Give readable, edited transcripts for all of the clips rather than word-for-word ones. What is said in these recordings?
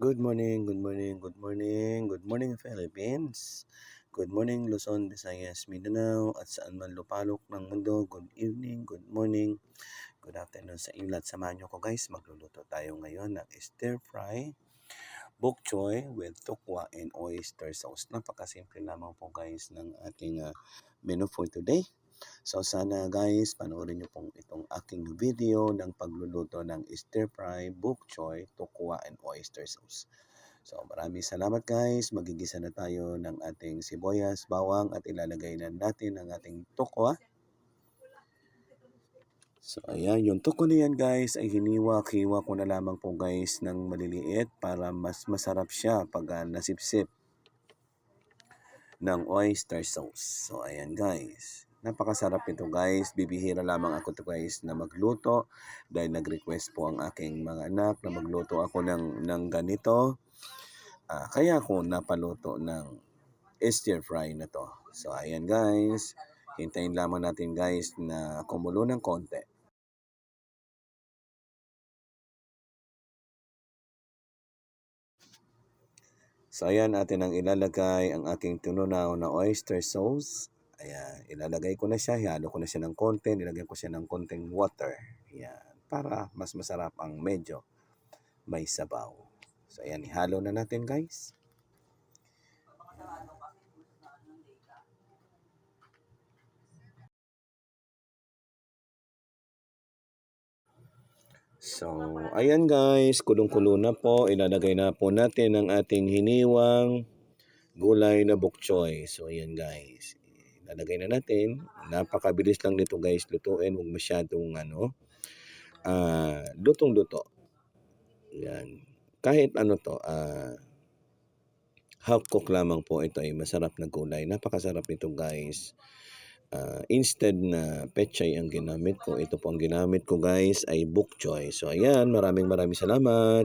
Good morning, good morning, good morning, good morning Philippines. Good morning Luzon, Visayas, Mindanao at saan man lupalok ng mundo. Good evening, good morning, good afternoon sa inyo lahat. Samahan nyo ko guys, magluluto tayo ngayon ng stir fry bok choy with tokwa and oyster sauce. Napakasimple lamang po guys ng ating menu for today. So sana guys, panoorin nyo pong itong aking video ng pagluluto ng stir fry bok choy, tokwa and oyster sauce. So maraming salamat guys. Magigisa na tayo ng ating sibuyas, bawang at ilalagay na natin ang ating tokwa. So ayan, yung tokwa na yan guys ay hiniwa-hiwa ko na lamang po guys ng maliliit para mas masarap siya pag nasipsip ng oyster sauce. So ayan guys. Napakasarap ito guys. Bibihira lamang ako to guys na magluto dahil nag-request po ang aking mga anak na magluto ako ng ganito. Kaya ako napaluto ng stir fry na to. So ayan guys, hintayin lamang natin guys na kumulo ng konti. So ayan, atin ang ilalagay ang aking tinunaw na oyster sauce. Ayan, ilalagay ko na siya, ihalo ko na siya ng konti, nilagyan ko siya ng konting water. Ayan, para mas masarap ang medyo may sabaw. So ayan, ihalo na natin guys. So, ayan guys, kulong-kulo na po. Ilalagay na po natin ang ating hiniwang gulay na bok choy. So, ayan guys. Ilalagay na natin. Napakabilis lang nito guys lutuin. Huwag masyadong lutong-luto. Ayan. Kahit ano to, half cook lamang po ito ay masarap na gulay. Napakasarap nito guys. Instead na pechay ang ginamit ko, ito po ang ginamit ko guys ay bok choy. So ayan, maraming salamat.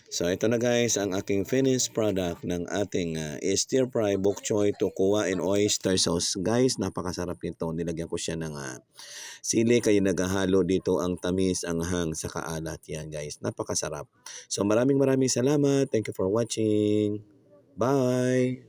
So ito na guys ang aking finished product ng ating stir fry bok choy, tokwa and oyster sauce. Guys, napakasarap nito. Nilagyan ko siya ng sili kaya naghahalo dito ang tamis, ang hang sa kaalat. Yan guys, napakasarap. So maraming salamat. Thank you for watching. Bye!